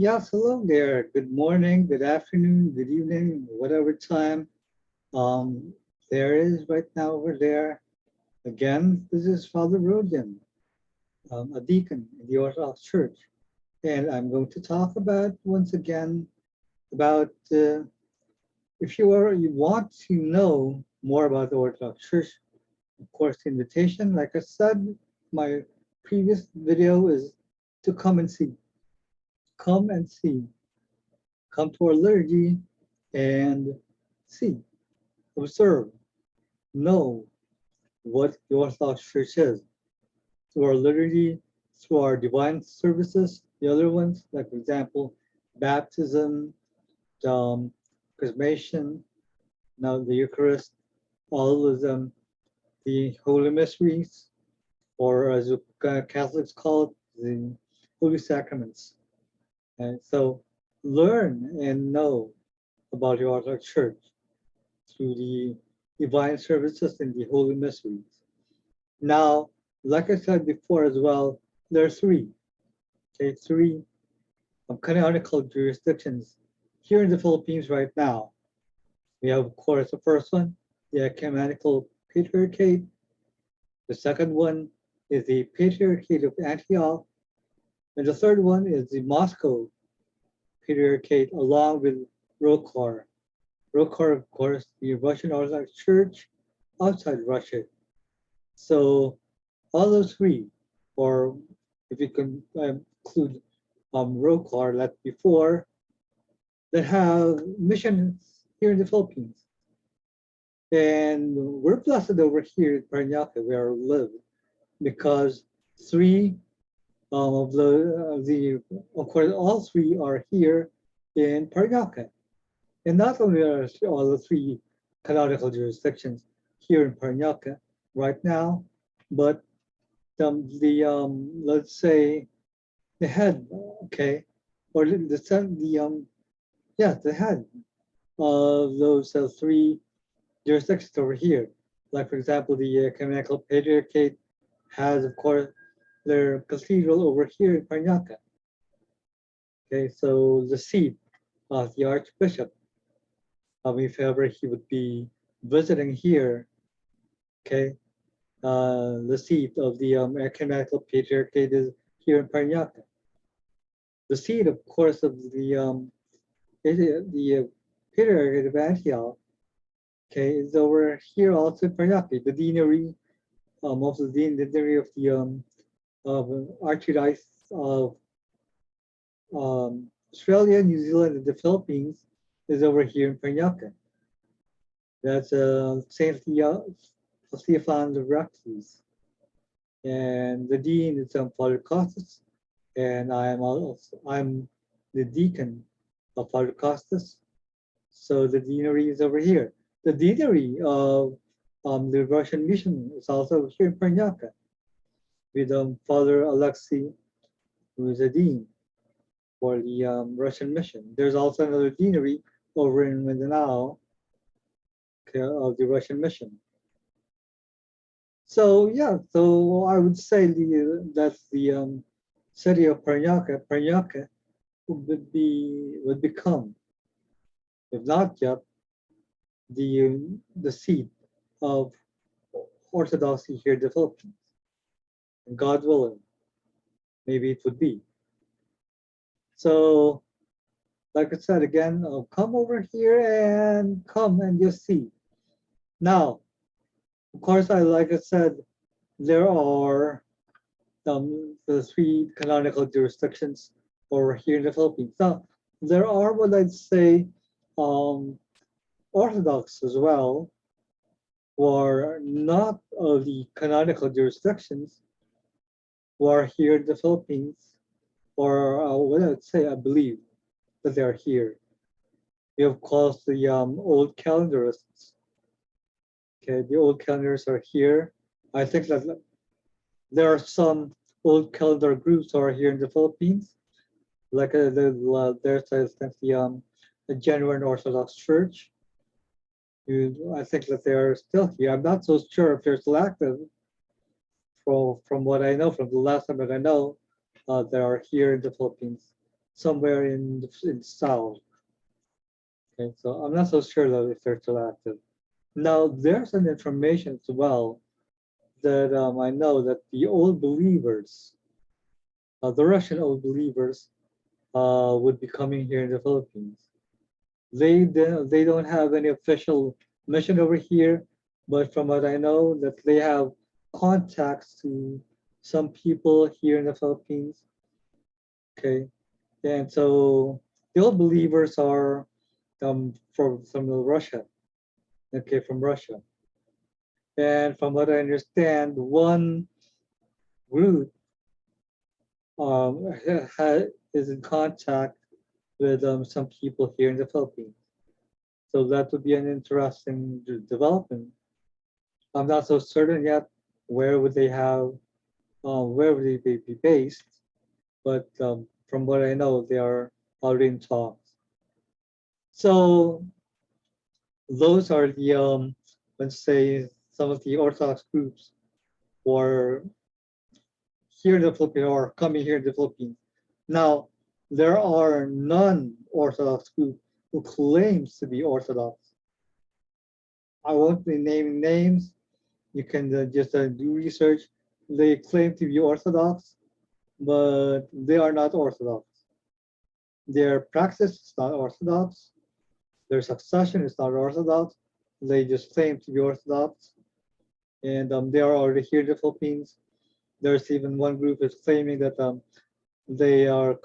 Yes, hello there. Good morning, good afternoon, good evening, whatever time um, there is right now over there. Again, this is Father Rodian, a deacon in the Orthodox Church. And I'm going to talk about, once again, about if you want to know more about the Orthodox Church, of course, the invitation, like I said, my previous video is to come and see. Come and see. Come to our liturgy and see, observe, know what the Orthodox Church is through our liturgy, through our divine services, the other ones, like for example, baptism, chrismation, now the Eucharist, all of them, the Holy Mysteries, or as Catholics call it, the Holy Sacraments. And so learn and know about the Orthodox Church through the divine services and the Holy Mysteries. Now, like I said before as well, there are three canonical jurisdictions here in the Philippines right now. We have, of course, the first one, the Ecumenical Patriarchate. The second one is the Patriarchate of Antioch. And the third one is the Moscow Patriarchate, along with Rokhor. Rokhor, of course, the Russian Orthodox Church outside Russia. So all those three, or if you can include Rokhor, like before, that have missions here in the Philippines. And we're blessed over here in Parañaque, where we live, because three of course, all three are here in Parañaque. And not only are all the three canonical jurisdictions here in Parañaque right now, but let's say the head, okay, or the head of those three jurisdictions over here. Like for example, the Canonical Patriarchate has, of course, their cathedral over here in Parañaque. Okay, so the seat of the Archbishop, if ever he would be visiting here, okay, the seat of the Ecumenical Patriarchate is here in Parañaque. The seat, of course, of the Patriarchate of Antioch, okay, is over here also in Parañaque. The deanery, also the deanery of the Archdiocese of Australia, New Zealand, and the Philippines is over here in Parañaque. That's Saint Theophan of Recluse. And the dean is Father Costas, and I'm the deacon of Father Costas. So the deanery is over here. The deanery of the Russian mission is also here in Parañaque with Father Alexei, who is a dean for the Russian mission. There's also another deanery over in Mindanao, okay, of the Russian mission. So yeah, so I would say that the city of Parañaque would become, if not yet, the seat of Orthodoxy here in the Philippines. And God willing, maybe it would be. So, like I said again, come over here and come and just see. Now, of course, like I said, there are the three canonical jurisdictions over here in the Philippines. Now, there are what I'd say Orthodox as well, who are not of the canonical jurisdictions, who are here in the Philippines, or what I'd say, I believe that they are here. We have, of course, the Old Calendarists. Okay, the Old Calendarists are here. I think that there are some Old Calendar groups who are here in the Philippines, like there's the Genuine Orthodox Church. I think that they are still here. I'm not so sure if they're still active. From what I know, from the last time that I know, they are here in the Philippines. somewhere in South. Okay, so I'm not so sure though if they're still active. Now there's an information as well that I know that the old believers, the Russian old believers, would be coming here in the Philippines. They don't have any official mission over here, but from what I know, that they have contacts to some people here in the Philippines. Okay, and so the old believers are from Russia. Okay, from Russia. And from what I understand, one group is in contact with some people here in the Philippines. So that would be an interesting development. I'm not so certain yet where would they have, where would they be based, but from what I know, they are already in talks. So those are the, let's say, some of the Orthodox groups who are here in the Philippines or coming here in the Philippines. Now, there are non-Orthodox groups who claims to be Orthodox. I won't be naming names. You can just do research. They claim to be Orthodox, but they are not Orthodox. Their practice is not Orthodox. Their succession is not Orthodox. They just claim to be Orthodox, and they are already here in the Philippines. There's even one group is claiming that they are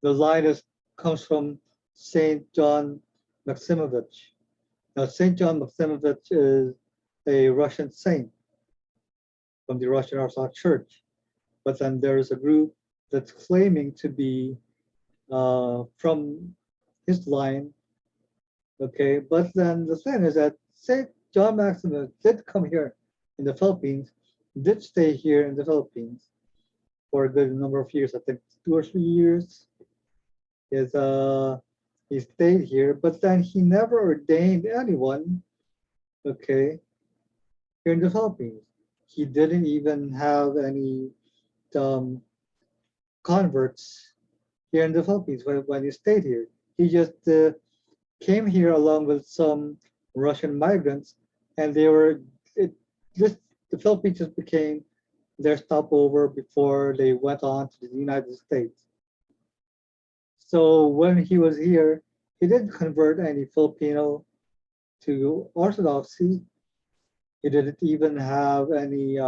the line comes from Saint John Maximovich. Now, Saint John Maximovich is a Russian saint from the Russian Orthodox Church, but then there is a group that's claiming to be from his line. Okay, but then the thing is that Saint John Maximus did come here in the Philippines, did stay here in the Philippines for a good number of years. I think 2 or 3 years. Is he stayed here, but then he never ordained anyone. Okay, here in the Philippines, he didn't even have any um, converts here in the Philippines when he stayed here. He just came here along with some Russian migrants, and they were it just the Philippines just became their stopover before they went on to the United States. So when he was here, he didn't convert any Filipino to Orthodoxy. He didn't even have any.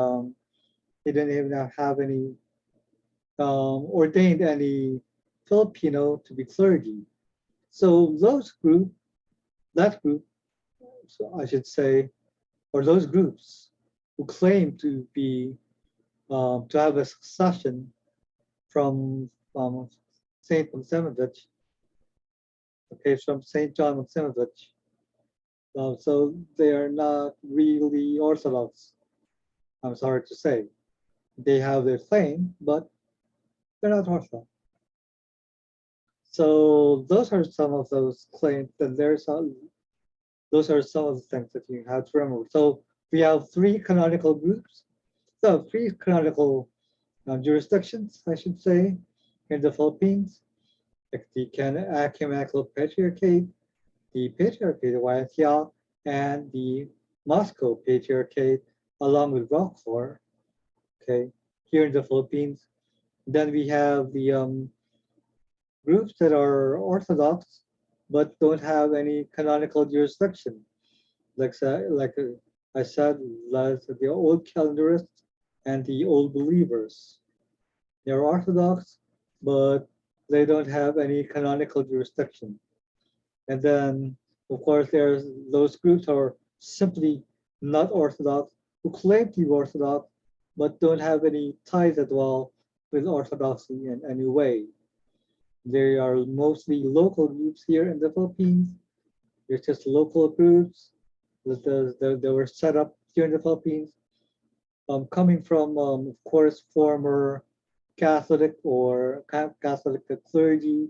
He didn't even have any ordained any Filipino to be clergy. So that group, so I should say, or those groups who claim to be to have a succession from Saint Maximovich, okay, from Saint John Maximovich. So they are not really Orthodox. I'm sorry to say, they have their claim, but they're not Orthodox. So those are some of those claims, and those are some of the things that you have to remember. So we have three canonical groups, so three canonical jurisdictions, I should say, in the Philippines, like the Ecumenical Patriarchate, the Patriarchate of Antioch, and the Moscow Patriarchate, along with Rockford, okay, here in the Philippines. Then we have the groups that are Orthodox but don't have any canonical jurisdiction. Like I said, like the Old Calendarists and the Old Believers. They're Orthodox, but they don't have any canonical jurisdiction. And then, of course, there's those groups are simply not Orthodox, who claim to be Orthodox, but don't have any ties at all with Orthodoxy in any way. They are mostly local groups here in the Philippines. They're just local groups that were set up here in the Philippines, coming from, of course, former Catholic or Catholic clergy,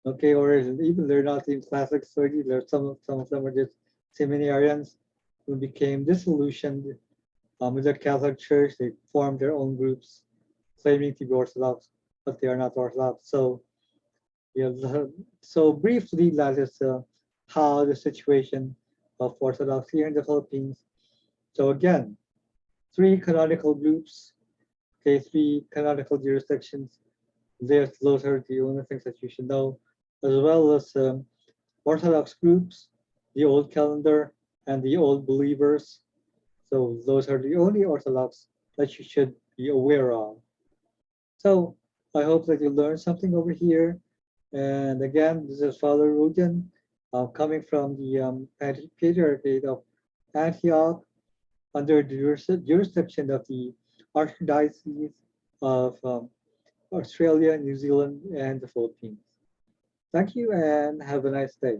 okay, or even they're not even Catholic clergy. There's some of them are just seminarians who became disillusioned with the Catholic Church. They formed their own groups, claiming to be Orthodox. but they are not Orthodox. So, so briefly, that is how the situation of Orthodoxy here in the Philippines. So again, three canonical groups, okay, three canonical jurisdictions. Those are the only things that you should know, as well as Orthodox groups, the Old Calendar, and the Old Believers. So those are the only Orthodox that you should be aware of. So I hope that you learned something over here. And again, this is Father Rudian, coming from the Patriarchate of Antioch under the jurisdiction of the Archdiocese of Australia, New Zealand, and the Philippines. Thank you and have a nice day.